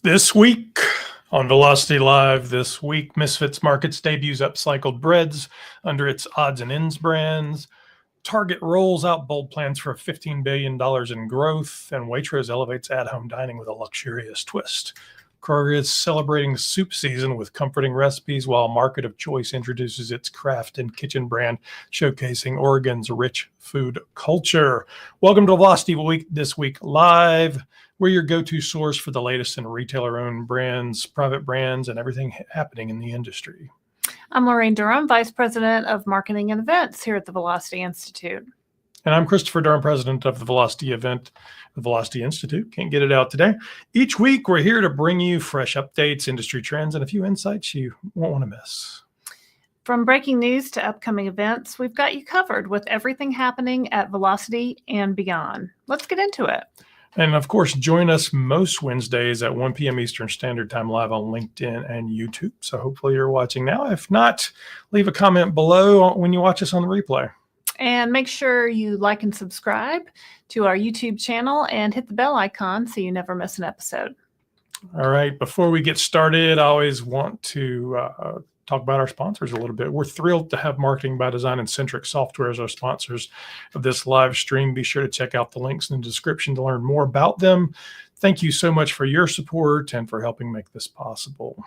This week on Velocity Live, this week, Misfits Markets debuts upcycled breads under its odds and ends brands. Target rolls out bold plans for $15 billion in growth, and Waitrose elevates at-home dining with a luxurious twist. Kroger is celebrating soup season with comforting recipes, while Market of Choice introduces its craft and kitchen brand, showcasing Oregon's rich food culture. Welcome to Velocity Week This Week Live. We're your go-to source for the latest in retailer-owned brands, private brands, and everything happening in the industry. I'm Laraine Durham, Vice President of Marketing and Events here at the Velocity Institute. And I'm Christopher Durham, President of the Velocity Institute. Can't get it out today. Each week, we're here to bring you fresh updates, industry trends, and a few insights you won't want to miss. From breaking news to upcoming events, we've got you covered with everything happening at Velocity and beyond. Let's get into it. And of course, join us most Wednesdays at 1 p.m. Eastern Standard Time live on LinkedIn and YouTube. So hopefully you're watching now. If not, leave a comment below when you watch us on the replay. And make sure you like and subscribe to our YouTube channel and hit the bell icon so you never miss an episode. All right. Before we get started, I always want to talk about our sponsors a little bit. We're thrilled to have Marketing by Design and Centric Software as our sponsors of this live stream. Be sure to check out the links in the description to learn more about them. Thank you so much for your support and for helping make this possible.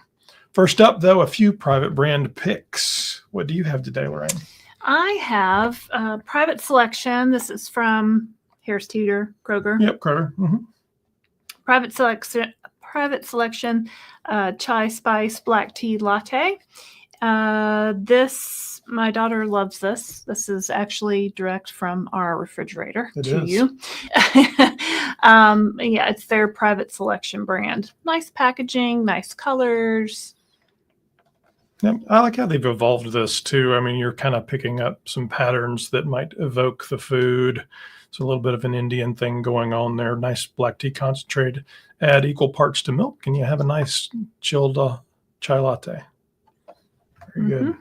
First up, though, a few private brand picks. What do you have today, Laraine? I have Private Selection. This is from Harris Teeter, Kroger. Yep, Kroger. Mm-hmm. Private Selection Chai Spice Black Tea Latte. My daughter loves this. This is actually direct from our refrigerator to you. Yeah, it's their Private Selection brand. Nice packaging, nice colors. Yeah, I like how they've evolved this too. I mean, you're kind of picking up some patterns that might evoke the food. It's a little bit of an Indian thing going on there. Nice black tea concentrate. Add equal parts to milk, and you have a nice chilled chai latte. Very good.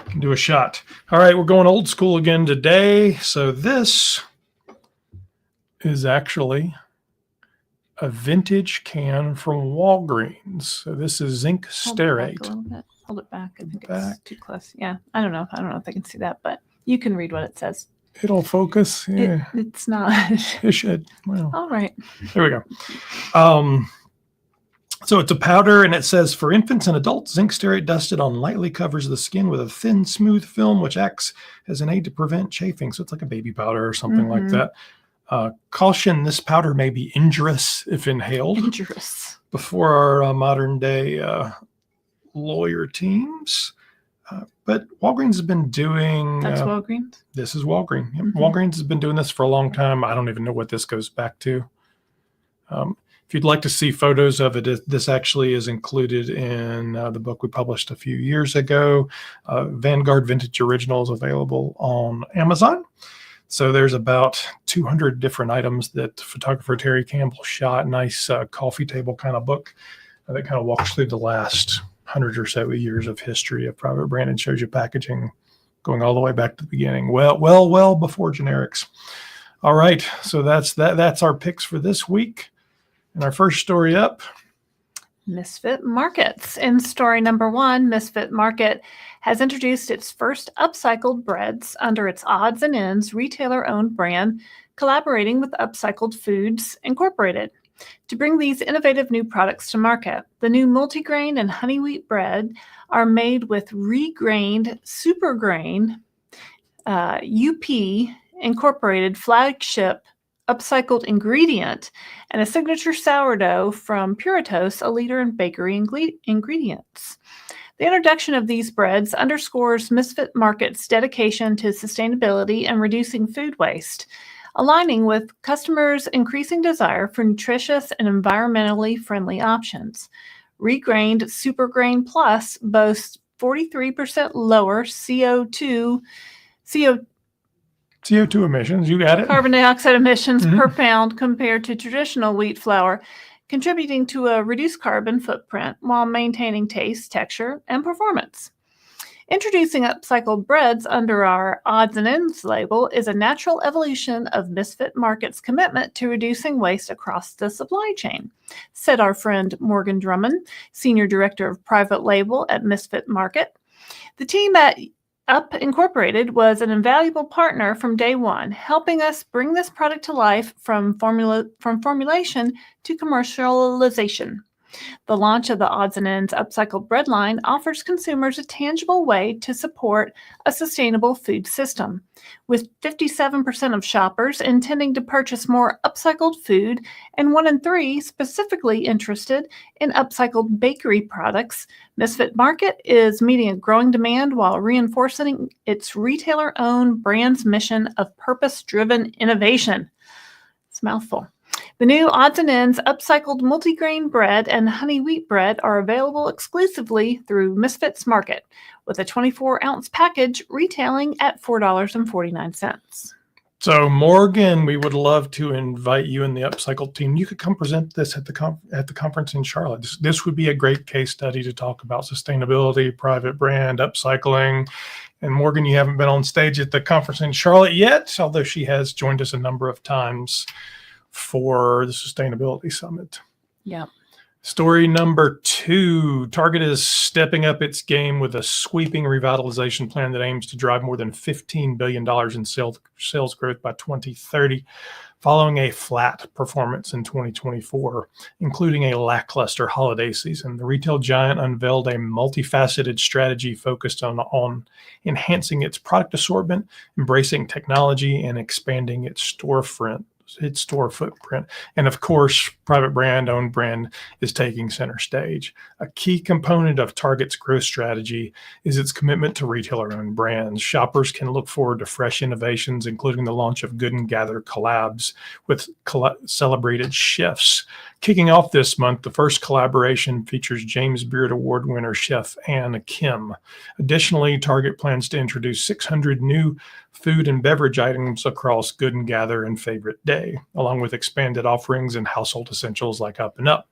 Can do a shot. All right, we're going old school again today. So this is actually a vintage can from Walgreens. So this is zinc stearate. Hold it back. I think it's too close. Yeah, I don't know if they can see that, but you can read what it says. It'll focus. Yeah. It's not. It should. Well, all right. There we go. So it's a powder, and it says, for infants and adults, zinc stearate dusted on lightly covers the skin with a thin, smooth film, which acts as an aid to prevent chafing. So it's like a baby powder or something like that. Caution, this powder may be injurious if inhaled. Injurious. Before our modern day lawyer teams. But Walgreens has been doing... That's Walgreens? This is Walgreens. Yep. Walgreens has been doing this for a long time. I don't even know what this goes back to. If you'd like to see photos of it, this actually is included in the book we published a few years ago. Vanguard Vintage Originals available on Amazon. So there's about 200 different items that photographer Terry Campbell shot. Nice coffee table kind of book that kind of walks through the last 100 or so years of history of private brand and shows you packaging going all the way back to the beginning. Well before generics. All right, so that's our picks for this week. And our first story up. Misfit Markets. In story number 1, Misfit Market has introduced its first upcycled breads under its Odds and Ends retailer-owned brand, collaborating with Upcycled Foods Incorporated. To bring these innovative new products to market, the new multigrain and honey wheat bread are made with regrained supergrain UP Incorporated flagship upcycled ingredient and a signature sourdough from Puritos, a leader in bakery ingredients. The introduction of these breads underscores Misfit Market's dedication to sustainability and reducing food waste, aligning with customers' increasing desire for nutritious and environmentally friendly options. Regrained Supergrain Plus boasts 43% lower CO2 emissions, you got it. Carbon dioxide emissions per pound compared to traditional wheat flour, contributing to a reduced carbon footprint while maintaining taste, texture, and performance. Introducing upcycled breads under our odds and ends label is a natural evolution of Misfit Market's commitment to reducing waste across the supply chain, said our friend Morgan Drummond, Senior Director of Private Label at Misfit Market. The team at Up Incorporated was an invaluable partner from day one, helping us bring this product to life from formulation to commercialization. The launch of the Odds and Ends upcycled bread line offers consumers a tangible way to support a sustainable food system. With 57% of shoppers intending to purchase more upcycled food and 1 in 3 specifically interested in upcycled bakery products, Misfit Market is meeting a growing demand while reinforcing its retailer-owned brand's mission of purpose-driven innovation. It's a mouthful. The new Odds and Ends upcycled multigrain bread and honey wheat bread are available exclusively through Misfits Market, with a 24-ounce package retailing at $4.49. So Morgan, we would love to invite you and the upcycle team. You could come present this at the conference in Charlotte. This would be a great case study to talk about sustainability, private brand, upcycling. And Morgan, you haven't been on stage at the conference in Charlotte yet, although she has joined us a number of times for the Sustainability Summit. Yeah. Story number 2, Target is stepping up its game with a sweeping revitalization plan that aims to drive more than $15 billion in sales growth by 2030, following a flat performance in 2024, including a lackluster holiday season. The retail giant unveiled a multifaceted strategy focused on enhancing its product assortment, embracing technology, and expanding its store footprint. And of course, private brand, owned brand is taking center stage. A key component of Target's growth strategy is its commitment to retailer-owned brands. Shoppers can look forward to fresh innovations, including the launch of Good and Gather collabs with celebrated chefs. Kicking off this month, the first collaboration features James Beard Award winner chef Ann Kim. Additionally, Target plans to introduce 600 new food and beverage items across Good and Gather and Favorite Day, along with expanded offerings in household essentials like Up and Up,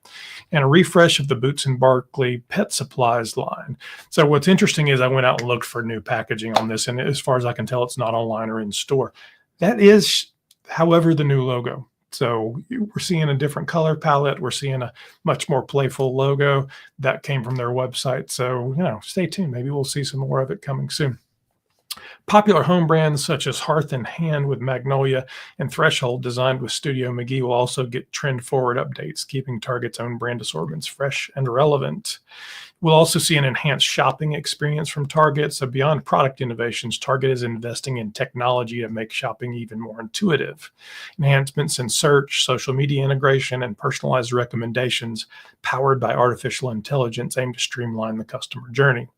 and a refresh of the Boots and Barkley pet supplies line. So what's interesting is I went out and looked for new packaging on this, and as far as I can tell, it's not online or in store. That is, however, the new logo. So we're seeing a different color palette. We're seeing a much more playful logo that came from their website. So, stay tuned. Maybe we'll see some more of it coming soon. Popular home brands such as Hearth and Hand with Magnolia and Threshold, designed with Studio McGee, will also get trend-forward updates, keeping Target's own brand assortments fresh and relevant. We'll also see an enhanced shopping experience from Target. So beyond product innovations, Target is investing in technology to make shopping even more intuitive. Enhancements in search, social media integration, and personalized recommendations powered by artificial intelligence aim to streamline the customer journey.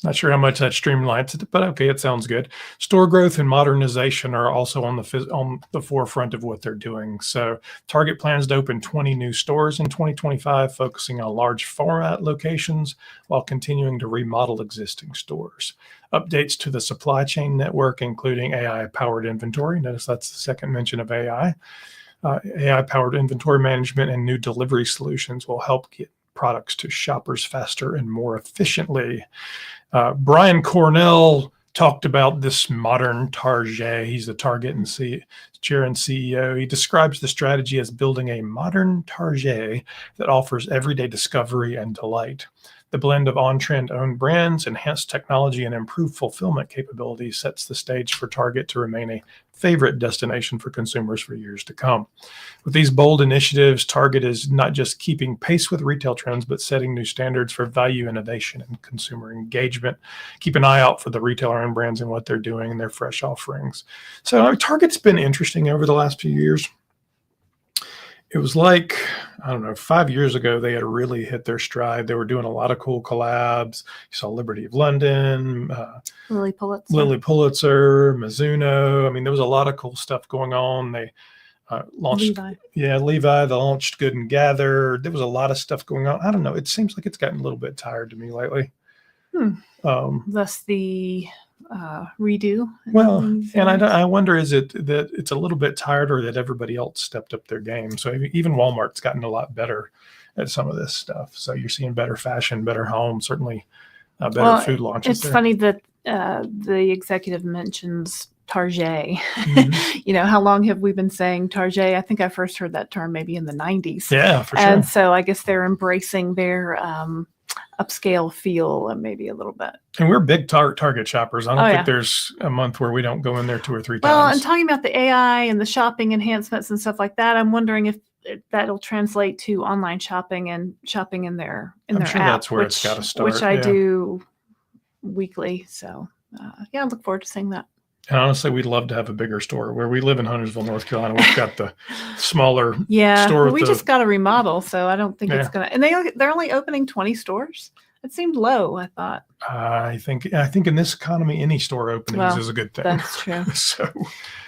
Not sure how much that streamlines it, but okay, it sounds good. Store growth and modernization are also on the forefront of what they're doing. So Target plans to open 20 new stores in 2025, focusing on large format locations while continuing to remodel existing stores. Updates to the supply chain network, including AI-powered inventory. Notice that's the second mention of AI. AI-powered inventory management and new delivery solutions will help get products to shoppers faster and more efficiently. Brian Cornell talked about this modern Target. He's the Target chair and CEO. He describes the strategy as building a modern Target that offers everyday discovery and delight. The blend of on-trend owned brands, enhanced technology, and improved fulfillment capabilities sets the stage for Target to remain a favorite destination for consumers for years to come. With these bold initiatives, Target is not just keeping pace with retail trends, but setting new standards for value innovation and consumer engagement. Keep an eye out for the retailer-owned brands and what they're doing and their fresh offerings. So Target's been interesting over the last few years. It was like, 5 years ago, they had really hit their stride. They were doing a lot of cool collabs. You saw Liberty of London, Lily Pulitzer, Mizuno. There was a lot of cool stuff going on. They launched Levi. They launched Good and Gather. There was a lot of stuff going on. I don't know. It seems like it's gotten a little bit tired to me lately. Thus the redo. Well, and I wonder, is it that it's a little bit tired, or that everybody else stepped up their game? So even Walmart's gotten a lot better at some of this stuff. So you're seeing better fashion, better home. Certainly, better food launches It's there. funny that the executive mentions Target. Mhm. How long have we been saying Target? I think I first heard that term maybe in the 90s. Yeah, for sure. And so I guess they're embracing their upscale feel maybe a little bit. And we're big Target shoppers. I don't think yeah. there's a month where we don't go in there 2 or 3 Well, and times. talking about the AI and the shopping enhancements and stuff like that, I'm wondering if that'll translate to online shopping and shopping in their I'm sure app, that's where it's got to start. which I yeah. do weekly. So I look forward to seeing that. And honestly, we'd love to have a bigger store. Where we live in Huntersville, North Carolina, we've got the smaller store. We just got a remodel, so I don't think it's gonna. And they're only opening 20 stores. It seemed low, I thought. I think in this economy, any store openings is a good thing. That's true. So,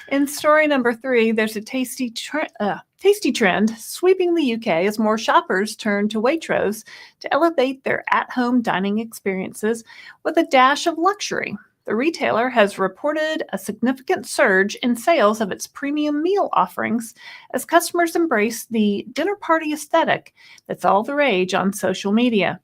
in story number 3, there's a tasty trend sweeping the UK as more shoppers turn to Waitrose to elevate their at-home dining experiences with a dash of luxury. The retailer has reported a significant surge in sales of its premium meal offerings as customers embrace the dinner party aesthetic that's all the rage on social media.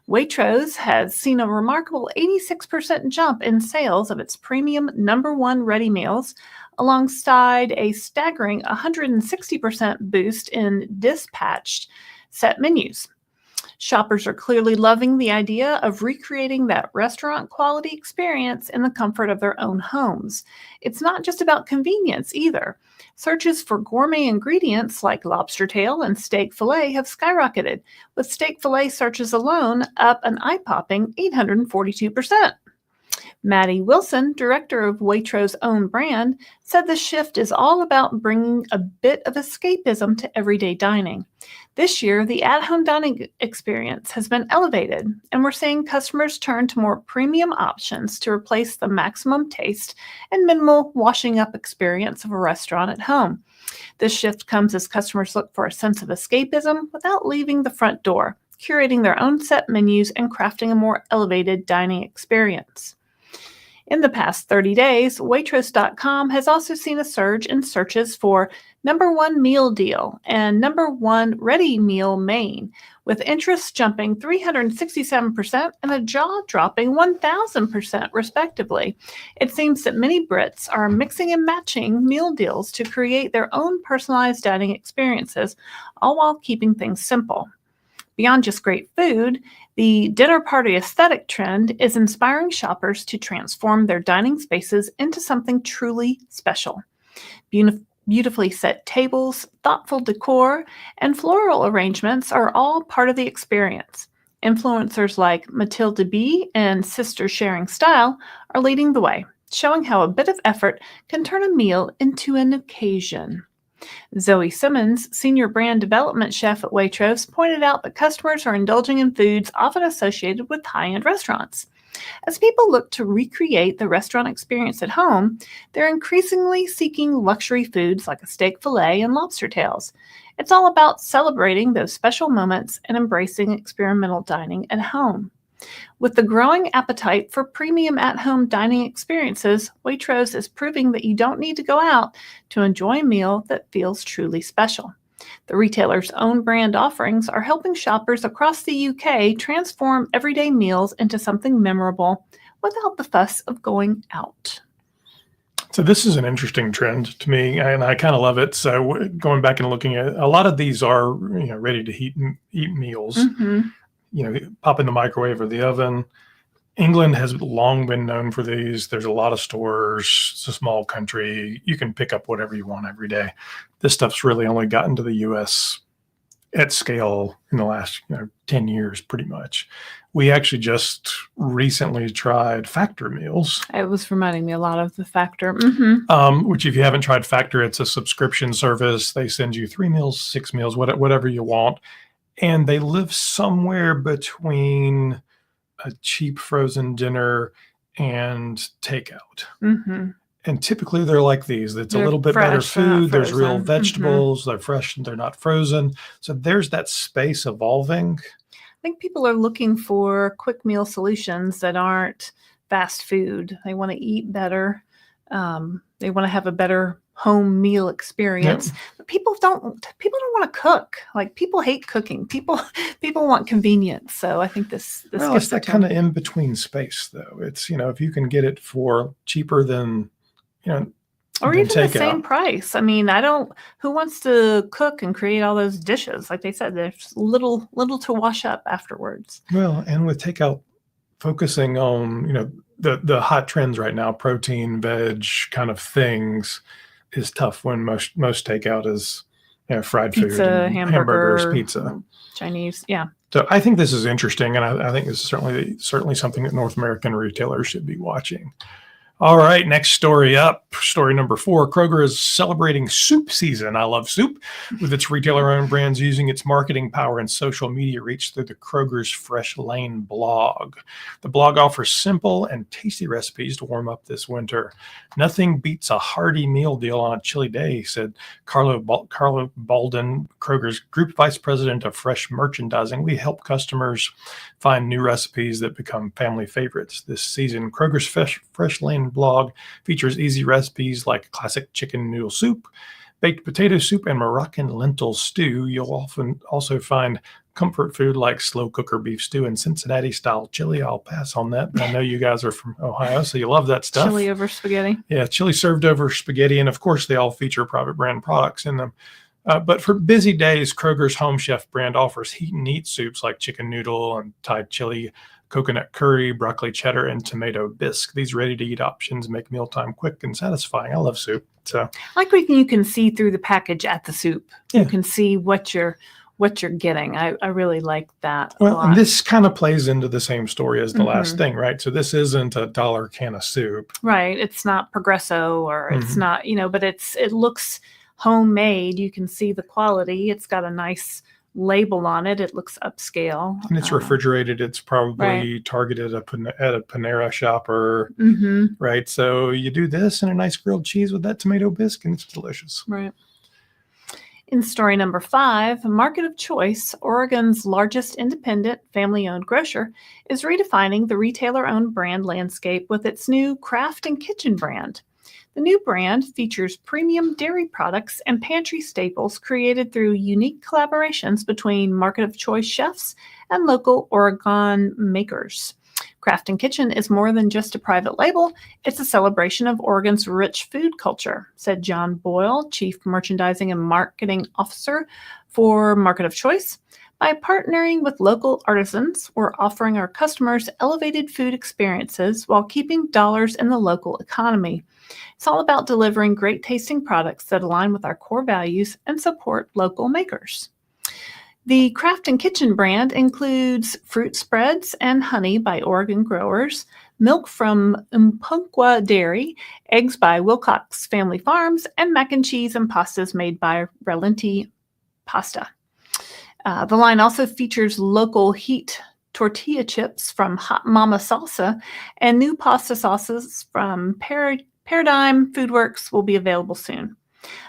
Waitrose has seen a remarkable 86% jump in sales of its premium #1 ready meals, alongside a staggering 160% boost in dispatched set menus. Shoppers are clearly loving the idea of recreating that restaurant quality experience in the comfort of their own homes. It's not just about convenience either. Searches for gourmet ingredients like lobster tail and steak fillet have skyrocketed, with steak fillet searches alone up an eye-popping 842%. Maddie Wilson, director of Waitrose's own brand, said the shift is all about bringing a bit of escapism to everyday dining. This year, the at-home dining experience has been elevated, and we're seeing customers turn to more premium options to replace the maximum taste and minimal washing up experience of a restaurant at home. This shift comes as customers look for a sense of escapism without leaving the front door, curating their own set menus and crafting a more elevated dining experience. In the past 30 days, Waitrose.com has also seen a surge in searches for #1 meal deal and #1 ready meal main, with interest jumping 367% and a jaw-dropping 1,000% respectively. It seems that many Brits are mixing and matching meal deals to create their own personalized dining experiences, all while keeping things simple. Beyond just great food, the dinner party aesthetic trend is inspiring shoppers to transform their dining spaces into something truly special. Beautifully set tables, thoughtful decor, and floral arrangements are all part of the experience. Influencers like Matilda B and Sister Sharing Style are leading the way, showing how a bit of effort can turn a meal into an occasion. Zoe Simmons, senior brand development chef at Waitrose, pointed out that customers are indulging in foods often associated with high-end restaurants. As people look to recreate the restaurant experience at home, they're increasingly seeking luxury foods like a steak fillet and lobster tails. It's all about celebrating those special moments and embracing experimental dining at home. With the growing appetite for premium at-home dining experiences, Waitrose is proving that you don't need to go out to enjoy a meal that feels truly special. The retailer's own brand offerings are helping shoppers across the UK transform everyday meals into something memorable without the fuss of going out. So this is an interesting trend to me, and I kind of love it. So going back and looking at a lot of these are ready to eat meals. Mm-hmm. Pop in the microwave or the oven. England has long been known for these. There's a lot of stores. It's a small country. You can pick up whatever you want every day. This stuff's really only gotten to the U.S. at scale in the last 10 years, pretty much. We actually just recently tried Factor meals. It was reminding me a lot of the Factor. Mm-hmm. Which if you haven't tried Factor, it's a subscription service. They send you 3 meals, 6 meals, whatever you want. And they live somewhere between a cheap frozen dinner and takeout. Mm-hmm. And typically they're like these. It's a little bit fresh, better food. There's real frozen. vegetables. Mm-hmm. They're fresh and they're not frozen. So there's that space evolving. I think people are looking for quick meal solutions that aren't fast food. They want to eat better. They want to have a better home meal experience. Yep. But people don't want to cook. Like, people hate cooking. People want convenience. So I think this Well, gives it's it that to kind them. of in between space, though. It's, if you can get it for cheaper than, Or than even the same takeout. price. I mean, who wants to cook and create all those dishes? Like they said, there's little to wash up afterwards. Well, and with takeout focusing on, the hot trends right now, protein, veg kind of things, is tough when most takeout is, fried food Pizza, and hamburgers, hamburger, pizza. Chinese. Yeah. So I think this is interesting, and I think this is certainly something that North American retailers should be watching. All right, next story up. Story number 4. Kroger is celebrating soup season. I love soup, with its retailer-owned brands using its marketing power and social media reach through the Kroger's Fresh Lane blog. The blog offers simple and tasty recipes to warm up this winter. Nothing beats a hearty meal deal on a chilly day, said Carlo Balden, Kroger's Group Vice President of Fresh Merchandising. We help customers find new recipes that become family favorites. This season, Kroger's Fresh Lane blog features easy recipes like classic chicken noodle soup, baked potato soup, and Moroccan lentil stew. You'll often also find comfort food like slow cooker beef stew and Cincinnati style chili. I'll pass on that, but I know you guys are from Ohio, so you love that stuff. Chili over spaghetti. Yeah, chili served over spaghetti, and of course they all feature private brand products in them. But for busy days, Kroger's Home Chef brand offers heat and eat soups like chicken noodle and Thai chili, coconut curry, broccoli cheddar, and tomato bisque. These ready-to-eat options make mealtime quick and satisfying. I love soup. So, I like when you can see through the package at the soup. Yeah. You can see what you're getting. I really like that a well, lot. and this kind of plays into the same story as the last thing, right? So this isn't a $1 can of soup. Right. It's not Progresso, or it's not, but it looks homemade. You can see the quality. It's got a nice label on it. It looks upscale. And it's refrigerated. It's probably targeted at a Panera shopper, right? So you do this and a nice grilled cheese with that tomato bisque, and it's delicious. Right. In story number 5, Market of Choice, Oregon's largest independent family-owned grocer, is redefining the retailer-owned brand landscape with its new Craft and Kitchen brand. The new brand features premium dairy products and pantry staples created through unique collaborations between Market of Choice chefs and local Oregon makers. Craft and Kitchen is more than just a private label. It's a celebration of Oregon's rich food culture, said John Boyle, Chief Merchandising and Marketing Officer for Market of Choice. By partnering with local artisans, we're offering our customers elevated food experiences while keeping dollars in the local economy. It's all about delivering great tasting products that align with our core values and support local makers. The Craft and Kitchen brand includes fruit spreads and honey by Oregon growers, milk from Umpqua Dairy, eggs by Wilcox Family Farms, and mac and cheese and pastas made by Relenti Pasta. The line also features local heat tortilla chips from Hot Mama Salsa, and new pasta sauces from Paradigm Foodworks will be available soon.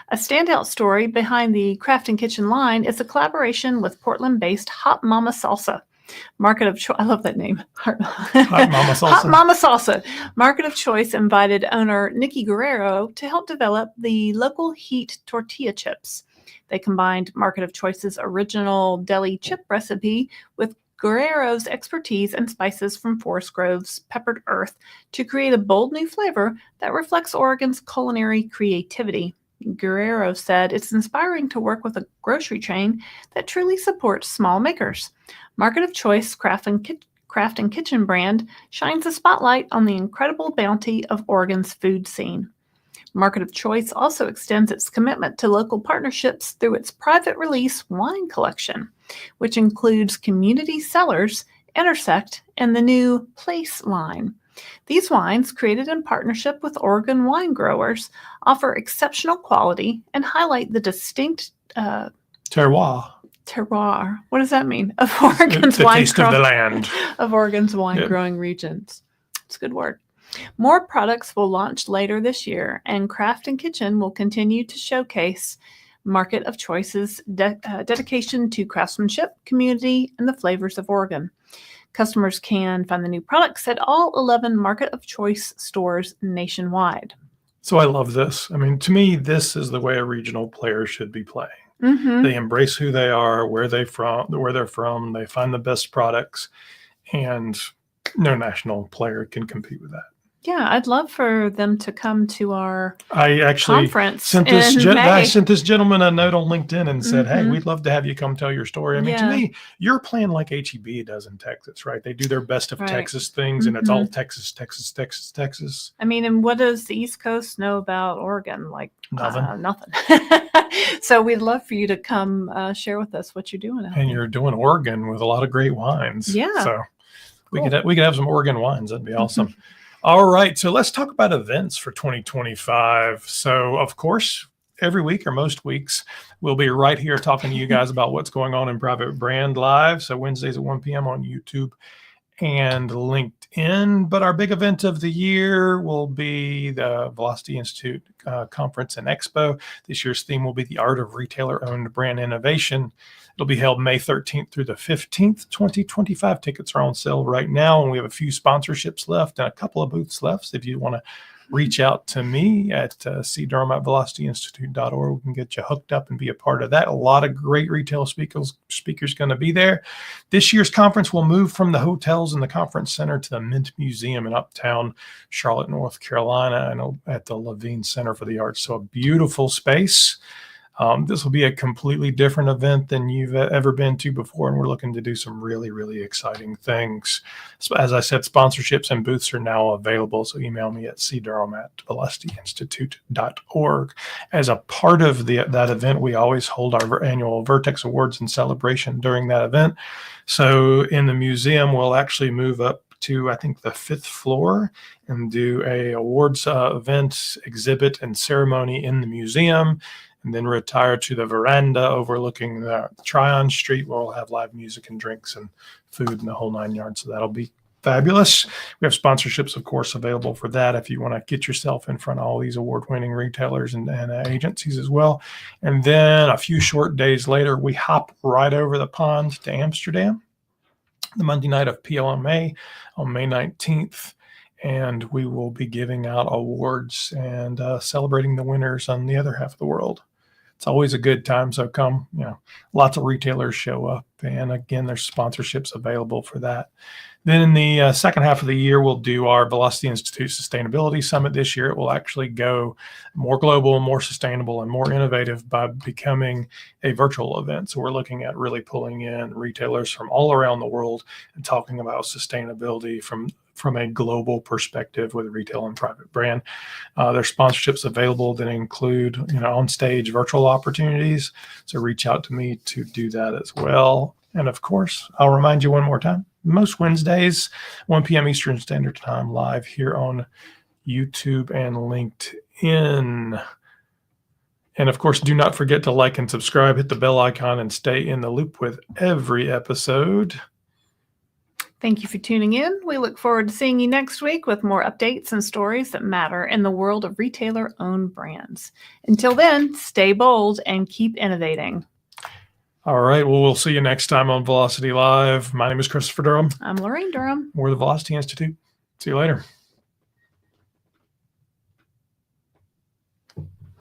A standout story behind the Craft and Kitchen line is a collaboration with Portland-based Hot Mama Salsa. Market of Choice, I love that name. Hot Mama Salsa. Hot Mama Salsa. Market of Choice invited owner Nikki Guerrero to help develop the local heat tortilla chips. They combined Market of Choice's original deli chip recipe with Guerrero's expertise and spices from Forest Grove's peppered earth to create a bold new flavor that reflects Oregon's culinary creativity. Guerrero said, "It's inspiring to work with a grocery chain that truly supports small makers. Market of Choice Craft and Kitchen brand shines a spotlight on the incredible bounty of Oregon's food scene." Market of Choice also extends its commitment to local partnerships through its private release wine collection, which includes community cellars, Intersect, and the new Place line. These wines, created in partnership with Oregon wine growers, offer exceptional quality and highlight the distinct terroir. What does that mean? Of Oregon's the wine taste of the land. Of Oregon's wine growing regions. It's a good word. More products will launch later this year, and Craft and Kitchen will continue to showcase Market of Choice's dedication to craftsmanship, community, and the flavors of Oregon. Customers can find the new products at all 11 Market of Choice stores nationwide. So I love this. I mean, to me, this is the way a regional player should be playing. Mm-hmm. They embrace who they are, where they're from. They find the best products, and no national player can compete with that. Yeah, I'd love for them to come to our I actually conference sent in May. this gentleman a note on LinkedIn and said, "Hey, Mhm. we'd love to have you come tell your story." I mean, to Yeah. me, you're playing like HEB does in Texas, right? They do their best of Right. Texas things, and it's all Mhm. Texas, Texas, Texas, Texas. I mean, and what does the East Coast know about Oregon? Like Nothing. nothing. So we'd love for you to come share with us what you're doing out And there. you're doing Oregon with a lot of great wines. Yeah. So we Cool. could have some Oregon wines. That'd be Mhm. awesome. All right. So let's talk about events for 2025. So, of course, every week or most weeks, we'll be right here talking to you guys about what's going on in Private Brand Live. So Wednesdays at 1 p.m. on YouTube and LinkedIn. But our big event of the year will be the Velocity Institute Conference and Expo. This year's theme will be the Art of Retailer-Owned Brand Innovation. It'll be held May 13th through the 15th, 2025. Tickets are on sale right now, and we have a few sponsorships left and a couple of booths left. So if you want to reach out to me at cdurham@velocityinstitute.org. We can get you hooked up and be a part of that. A lot of great retail speakers going to be there. This year's conference will move from the hotels in the conference center to the Mint Museum in Uptown Charlotte, North Carolina, and at the Levine Center for the Arts. So a beautiful space. This will be a completely different event than you've ever been to before, and we're looking to do some really, really exciting things. So, as I said, sponsorships and booths are now available, so email me at cdurham@velocityinstitute.org. As a part of that event, we always hold our annual Vertex Awards and celebration during that event. So in the museum, we'll actually move up to, I think, the 5th floor and do a awards event, exhibit, and ceremony in the museum, and then retire to the veranda overlooking the Tryon Street, where we'll have live music and drinks and food and the whole 9 yards. So that'll be fabulous. We have sponsorships, of course, available for that if you want to get yourself in front of all these award-winning retailers and agencies as well. And then a few short days later, we hop right over the pond to Amsterdam, the Monday night of PLMA on May 19th. And we will be giving out awards and celebrating the winners on the other half of the world. It's always a good time. So come, lots of retailers show up. And again, there's sponsorships available for that. Then in the second half of the year, we'll do our Velocity Institute Sustainability Summit this year. It will actually go more global, more sustainable, and more innovative by becoming a virtual event. So we're looking at really pulling in retailers from all around the world and talking about sustainability from a global perspective with retail and private brand. There's sponsorships available that include, on stage virtual opportunities. So reach out to me to do that as well. And of course, I'll remind you one more time, most Wednesdays, 1 p.m. Eastern Standard Time, live here on YouTube and LinkedIn. And of course, do not forget to like and subscribe, hit the bell icon, and stay in the loop with every episode. Thank you for tuning in. We look forward to seeing you next week with more updates and stories that matter in the world of retailer-owned brands. Until then, stay bold and keep innovating. All right. Well, we'll see you next time on Velocity Live. My name is Christopher Durham. I'm Laraine Durham. We're the Velocity Institute. See you later.